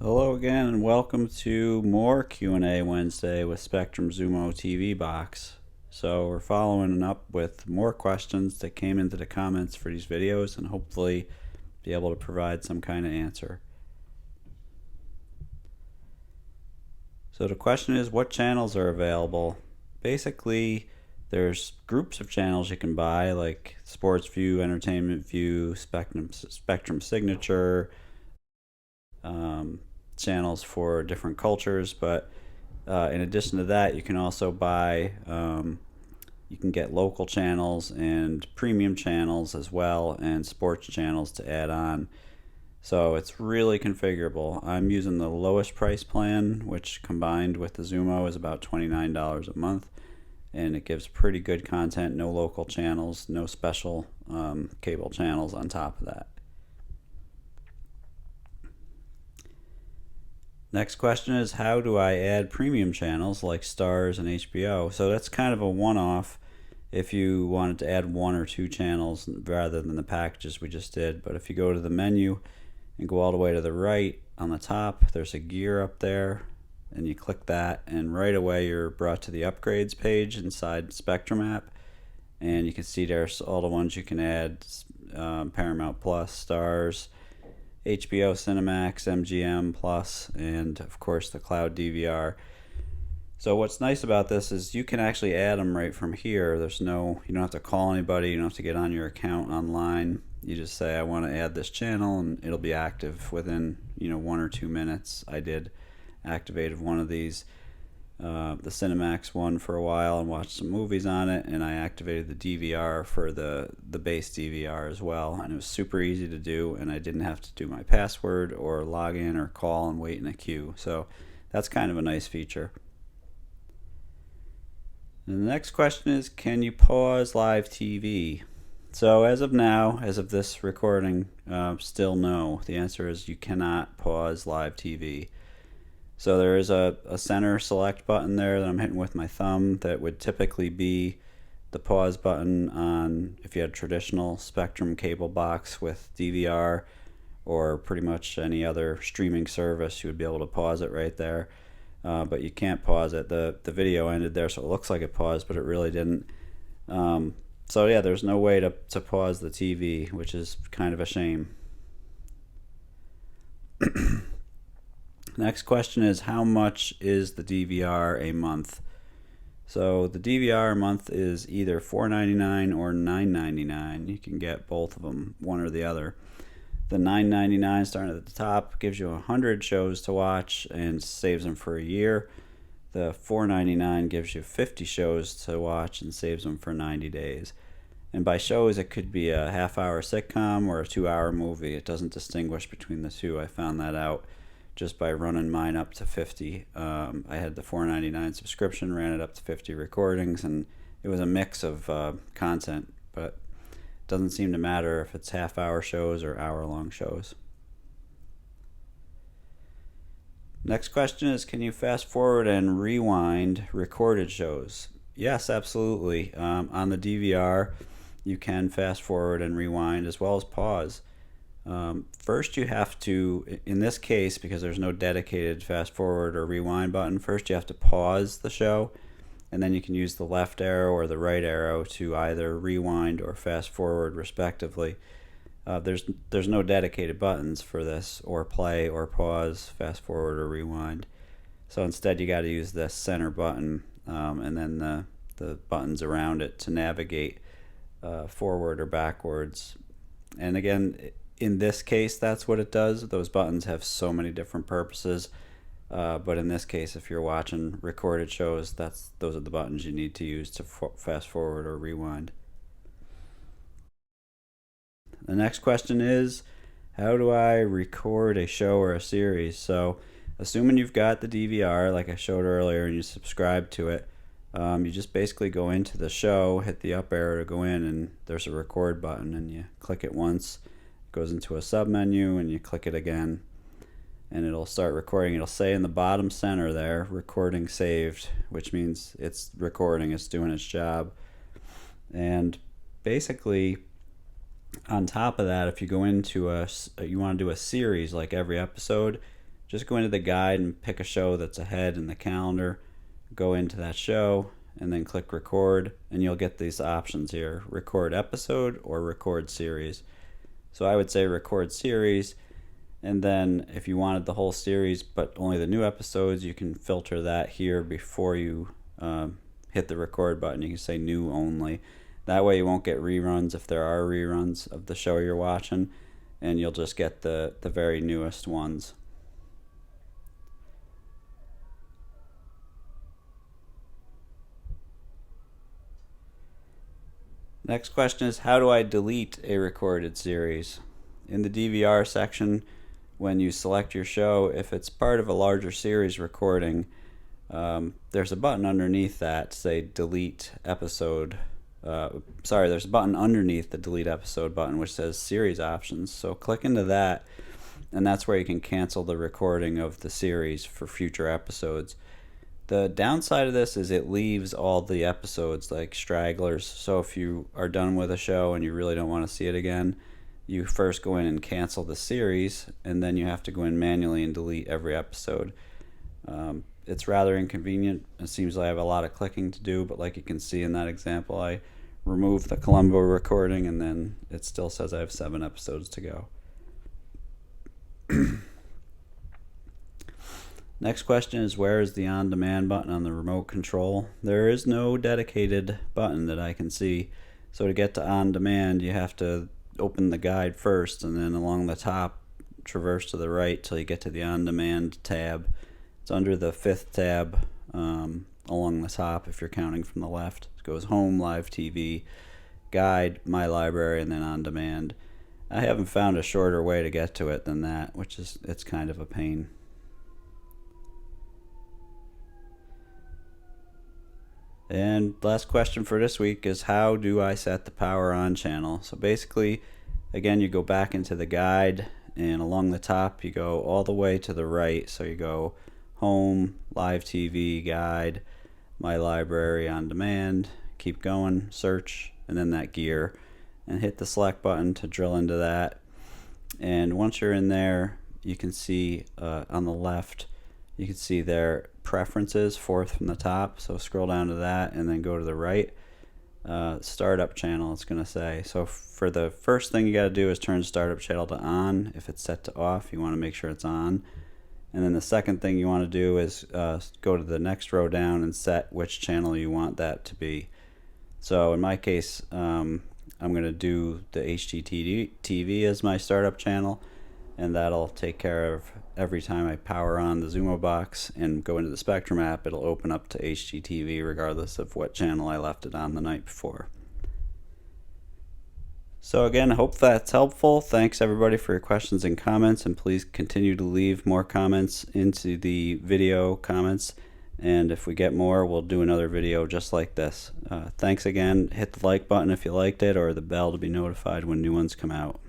Hello again, and welcome to more Q&A Wednesday with Spectrum Xumo TV box. So we're following up with more questions that came into the comments for these videos, and hopefully be able to provide some kind of answer. So the question is, what channels are available? Basically, there's groups of channels you can buy, like Sports View, Entertainment View, Spectrum Signature, channels for different cultures, but in addition to that, you can also buy you can get local channels and premium channels as well, and sports channels to add on. So it's really configurable. I'm using the lowest price plan, which combined with the Xumo is about $29 a month, and it gives pretty good content. No local channels, no special cable channels on top of that. Next question is, how do I add premium channels like Stars and HBO? So that's kind of a one-off if you wanted to add one or two channels rather than the packages we just did. But if you go to the menu and go all the way to the right on the top, there's a gear up there, and you click that, and right away you're brought to the upgrades page inside Spectrum app, and you can see there's all the ones you can add: Paramount Plus, Stars, HBO Cinemax, MGM Plus, and of course the cloud DVR. So what's nice about this is you can actually add them right from here. You don't have to call anybody, you don't have to get on your account online. You just say, I want to add this channel, and it'll be active within 1 or 2 minutes. I did activated one of these, the Cinemax one, for a while and watched some movies on it, and I activated the DVR for the base DVR as well, and it was super easy to do, and I didn't have to do my password or log in or call and wait in a queue. So that's kind of a nice feature. And the next question is, can you pause live TV? So as of now, as of this recording, still no. The answer is you cannot pause live TV. So there is a center select button there that I'm hitting with my thumb that would typically be the pause button on if you had a traditional Spectrum cable box with DVR or pretty much any other streaming service. You would be able to pause it right there, but you can't pause it. The video ended there, so it looks like it paused, but it really didn't. So yeah, there's no way to pause the TV, which is kind of a shame. Next question is, how much is the DVR a month? So the DVR a month is either $4.99 or $9.99. You can get both of them, one or the other. The $9.99 starting at the top gives you 100 shows to watch and saves them for a year. The $4.99 gives you 50 shows to watch and saves them for 90 days. And by shows, it could be a half-hour sitcom or a 2-hour movie. It doesn't distinguish between the two. I found that out just by running mine up to 50. I had the $4.99 subscription, ran it up to 50 recordings, and it was a mix of content, but it doesn't seem to matter if it's half-hour shows or hour-long shows. Next question is, can you fast forward and rewind recorded shows? Yes, absolutely. On the DVR, you can fast forward and rewind as well as pause. First you have to, in this case, because there's no dedicated fast forward or rewind button, first you have to pause the show, and then you can use the left arrow or the right arrow to either rewind or fast forward respectively. There's no dedicated buttons for this, or play or pause, fast forward or rewind. So instead you got to use this center button, and then the buttons around it to navigate forward or backwards. And again, in this case, that's what it does. Those buttons have so many different purposes, but in this case, if you're watching recorded shows, those are the buttons you need to use to fast forward or rewind. The next question is, how do I record a show or a series? So assuming you've got the DVR like I showed earlier and you subscribe to it, you just basically go into the show, hit the up arrow to go in, and there's a record button, and you click it once. Goes into a sub menu, and you click it again, and it'll start recording. It'll say in the bottom center there, recording saved, which means it's recording, it's doing its job. And basically on top of that, if you go into you want to do a series, like every episode, just go into the guide and pick a show that's ahead in the calendar, go into that show, and then click record, and you'll get these options here: record episode or record series. So I would say record series, and then if you wanted the whole series but only the new episodes, you can filter that here before you hit the record button. You can say new only. That way you won't get reruns if there are reruns of the show you're watching, and you'll just get the very newest ones. Next question is, how do I delete a recorded series? In the DVR section, when you select your show, if it's part of a larger series recording, there's a button underneath that, say delete episode. There's a button underneath the delete episode button which says series options. So click into that, and that's where you can cancel the recording of the series for future episodes. The downside of this is it leaves all the episodes like stragglers. So if you are done with a show and you really don't want to see it again, you first go in and cancel the series, and then you have to go in manually and delete every episode. It's rather inconvenient. It seems like I have a lot of clicking to do, but like you can see in that example, I removed the Colombo recording, and then it still says I have 7 episodes to go. Next question is, where is the on-demand button on the remote control? There is no dedicated button that I can see. So to get to on-demand, you have to open the guide first, and then along the top, traverse to the right till you get to the on-demand tab. It's under the 5th tab along the top if you're counting from the left. It goes Home, Live TV, Guide, My Library, and then On Demand. I haven't found a shorter way to get to it than that, it's kind of a pain. And last question for this week is, how do I set the power on channel? So basically, again, you go back into the guide, and along the top you go all the way to the right. So you go Home, Live TV, Guide, My Library, On Demand, keep going, search, and then that gear, and hit the select button to drill into that. And once you're in there, you can see on the left, you can see their preferences, 4th from the top. So scroll down to that and then go to the right. Startup channel, it's going to say. So for the first thing you got to do is turn startup channel to on. If it's set to off, you want to make sure it's on. And then the second thing you want to do is go to the next row down and set which channel you want that to be. So in my case, I'm going to do the HDTV as my startup channel, and that'll take care of every time I power on the Xumo box and go into the Spectrum app, it'll open up to HGTV regardless of what channel I left it on the night before. So again, I hope that's helpful. Thanks everybody for your questions and comments, and please continue to leave more comments into the video comments, and if we get more, we'll do another video just like this. Thanks again. Hit the like button if you liked it, or the bell to be notified when new ones come out.